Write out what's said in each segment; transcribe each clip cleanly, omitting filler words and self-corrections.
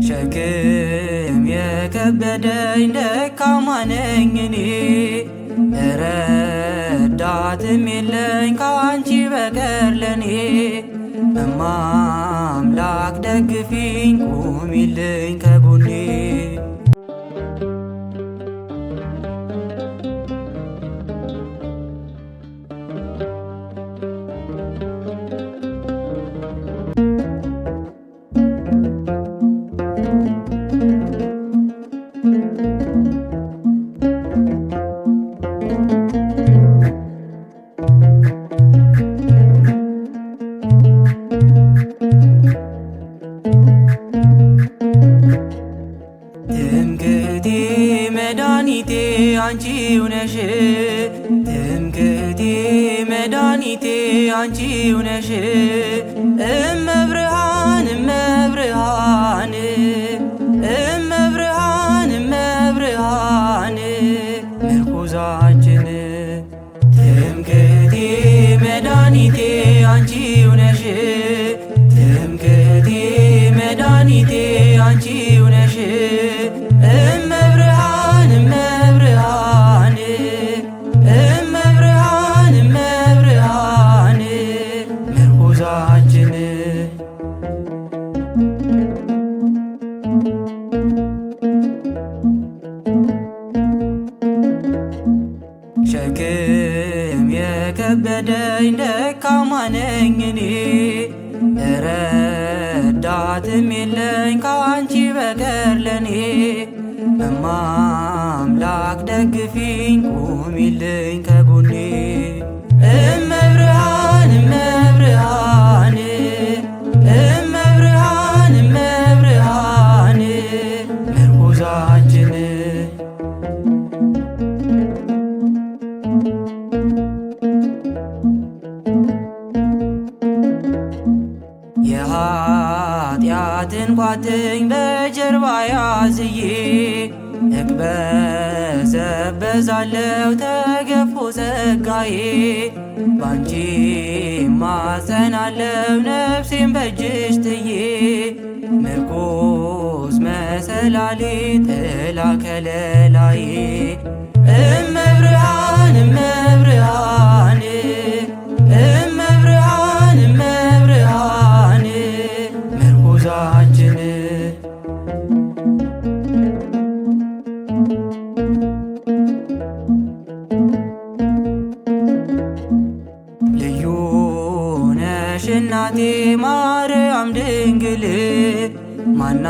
ሸክም የከበደኝ ደካማ ነኝ እኔ፣ ረዳትም የለኝ ካንቺ በቀር ለኔ። እማ አምላክ ደግፊኝ ቁሚልኝ ከጎኔ። ትምክህቴ መድኃኒቴ አንቺው ነሽ፣ ትምክህቴ መድኃኒቴ አንቺው ነሽ። እመብርሃን እመብርሃን እመብርሃን እመብርሃን ምርኩዛችን። ትምክህቴ መድኃኒቴ አንቺው ነሽ፣ ትምክህቴ መድኃኒቴ አንቺው ነሽ። እመብርሃን እመብርሃን እመብርሃን እመብርሃን ምርኩዛችን። ሸክም የከበደኝ ደካማ ነኝ እኔ፣ ረዳትም የለኝ ካንቺ በቀር ለኔ። እማ አምላክ ደግፊኝ ቁሚልኝ ከጎኔ። እመብርሃን እመብርሃን እመብርሃን እመብርሃን ምርኩዛችን። የኃጢአትን ቋጥኝ በጀርባ ያዝዬ፣ እቅበዘበዛለው ተገፎ ጸጋዬ። ባንቺ ማጸናለው ነፍሴን በእጅሽ ጥዬ፣ ምርኩዝ መሰላሌ ጥላ ከለላዬ። እመብርሃን እመብርሃን እመብርሃን እመብርሃን ምርኩዛችን። ልዩ ነሽ እናቴ ማርያም ድንግል፣ ማናዛኝ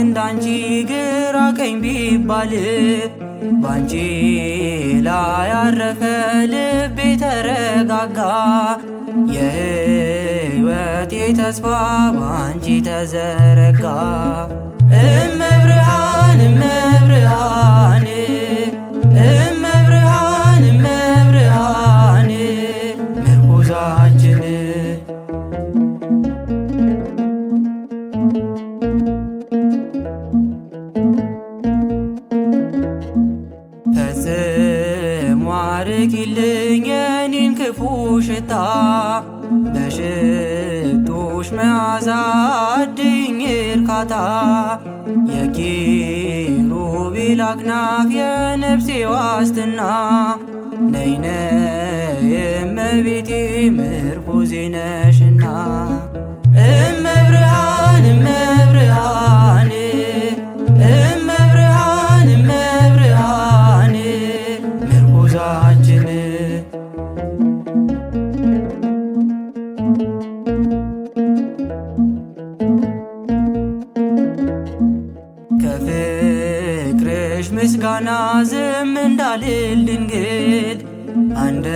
እንዳንቺ ግራ ቀኝ ቢባል። ባንቺ ላይ ያረፈ ልቤ ተረጋጋ፣ የሕይወቴ ተስፋ ባንቺ ተዘረጋ። እመብርሃን እመብርሃን እመብርሃን እመብርሃን ምርኩዛችን። ፈጽሞ አርቂልኝ የኔን ክፉ ሽታ፣ በሽቶሽ መዓዛ አድኝ እርካታ። የኪሩቤል አክናፍ የነፍሴ ዋስትና፣ ነይ ነይ እመቤቴ ምርኩዜ ነሽና። እመብርሃን እመብርሃን እመብርሃን እመብርሃን ምርኩዛችን። ከፍቅርሽ ምስጋና ዝም እንዳልል ድንግል፣ አንደበቴን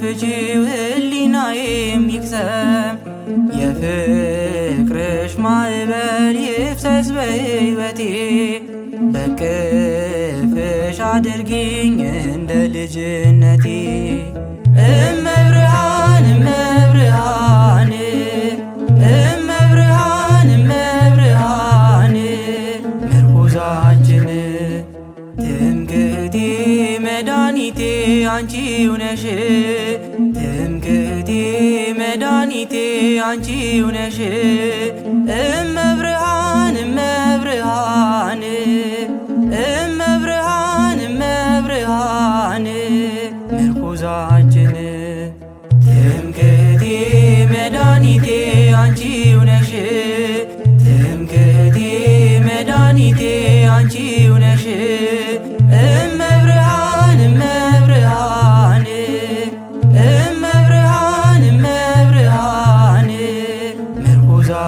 ፍቺው ሕሊናዬም ይቅሰም። የፍቅርሽ ማዕበል ይፍሰስ በሕይወቴ፣ በቅፍሽ አድርጊኝ እንደ ልጅነቴ። እመብርሃን እመብርሃን እመብርሃን እመብርሃን ምርኩዛችን። ትምክህቴ መድኃኒቴ አንቺው ነሽ፣ ትምክህቴ መድኃኒቴ አንቺው ነሽ።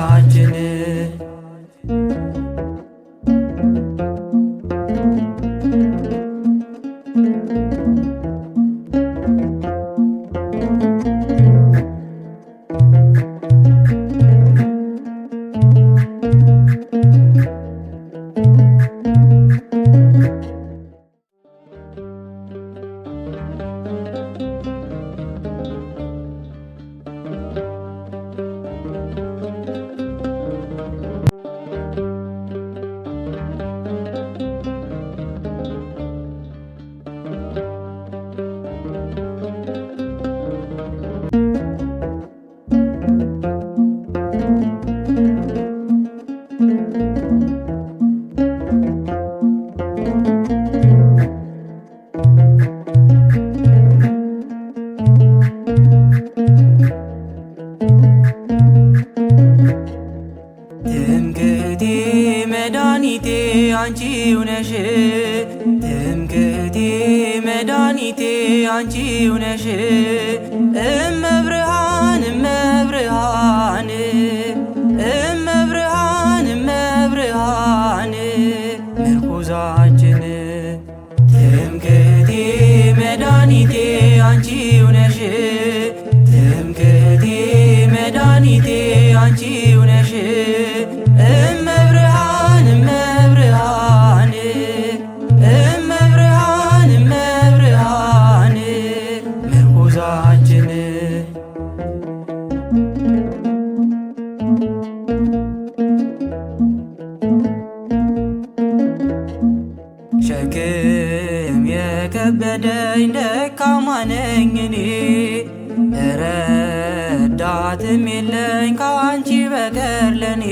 ምርኩዛችን ትምክህቴ መድኃኒቴ አንቺው ነሽ ትምክህቴ መድኃኒቴ አንቺው ነሽ እመብርሃን እመብርሃን እመብርሃን እመብርሃን ምርኩዛችን ትምክህቴ መድኃኒቴ አንቺው ነሽ ትምክህቴ መድኃኒቴ አንቺው ነሽ እመብርሃን እመብርሃን እመብርሃን እመብርሃን ምርኩዛችን ሸክም የከበደኝ ደካማ ነኝ እኔ ረዳትም የለኝ ከአንቺ በቀር ለኔ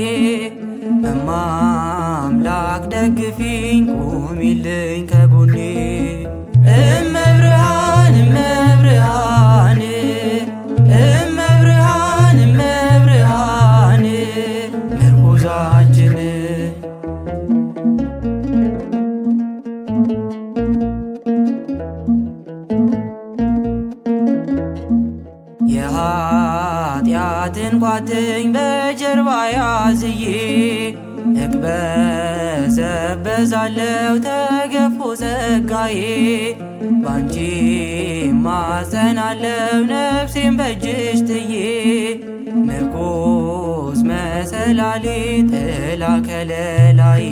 እማምላክ ደግፊኝ ቁሚልኝ ከጎኔ እመብርሃን እመብርሃን እመብርሃን እመብርሃን ምርኩዛችን የኃጢአትን ቋጥኝ በጀርባ ያዝዬ እቅበዘበዛለው ተገፎ ጸጋዬ ባንቺ ማጸናለው ነፍሴን በእጅሽ ጥዬ ምርኩዝ መሰላሌ ጥላ ከለላዬ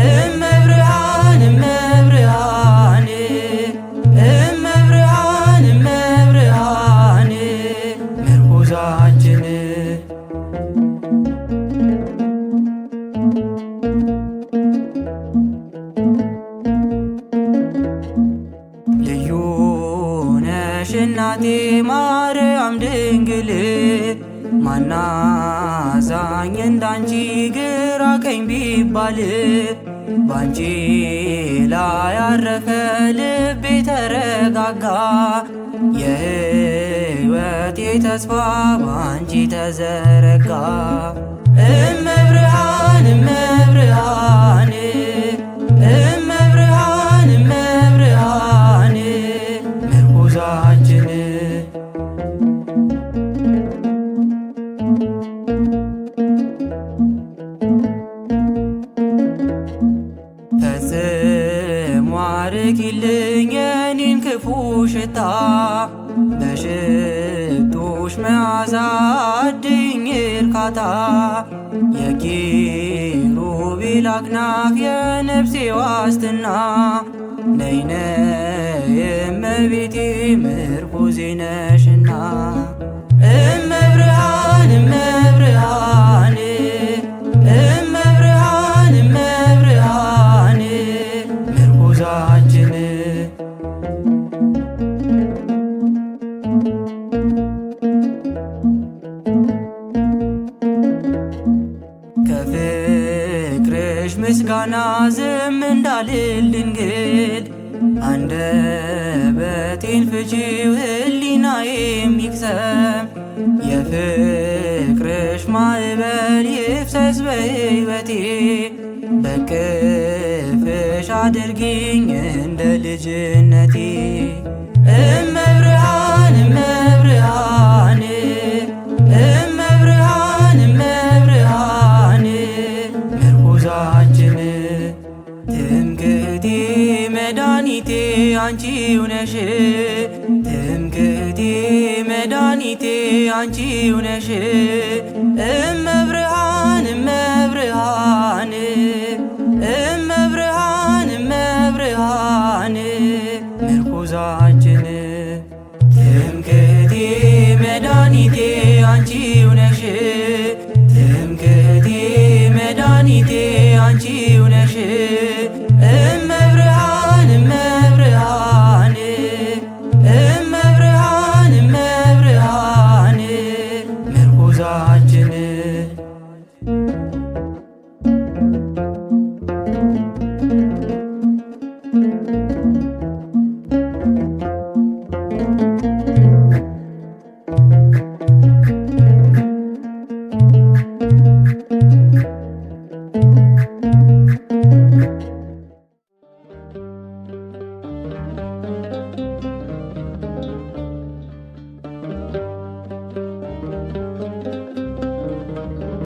እመብርሃን እመብርሃን እመብርሃን እመብርሃን ምርኩዛችን ልዩ ነሽ እናቴ ማርያም ድንግል ማናዛኝ እንዳንቺ ግራ ቀኝ ቢባል ባንቺ ላይ ያረፈ ልቤ ተረጋጋ የሕይወቴ ተስፋ ባንቺ ተዘረጋ እመብርሃን እመብርሃን እመብርሃን እመብርሃን ምርኩዛችን ፈጽሞ አርቂልኝ የኔን ክፉ ሽታ በሽቶሽ መዓዛ አድኝ እርካታ የኪሩቤል አክናፍ የነፍሴ ዋስትና ነይ ነይ እመቤቴ ምርኩዜ ነሽና እመብርሃን እመብርሃን እመብርሃን እመብርሃን ምርኩዛችን ከፍቅርሽ ምስጋና ዝም እንዳልል ድንግል አንደበቴን ፍቺው ሕሊናዬም ይቅሰም የፍቅርሽ ማዕበል ይፍሰስ በሕይወቴ በቅፍሽ አድርጊኝ እንደ ልጅነቴ እመብርሃን እመብርሃን እመብርሃን አንቺው ነሽ ትምክህቴ መድኃኒቴ አንቺው ነሽ እመብርሃን እመብርሃን እመብርሃን እመብርሃን ምርኩዛችን ትምክህቴ መድኃኒቴ አንቺው ነሽ ትምክህቴ መድኃኒቴ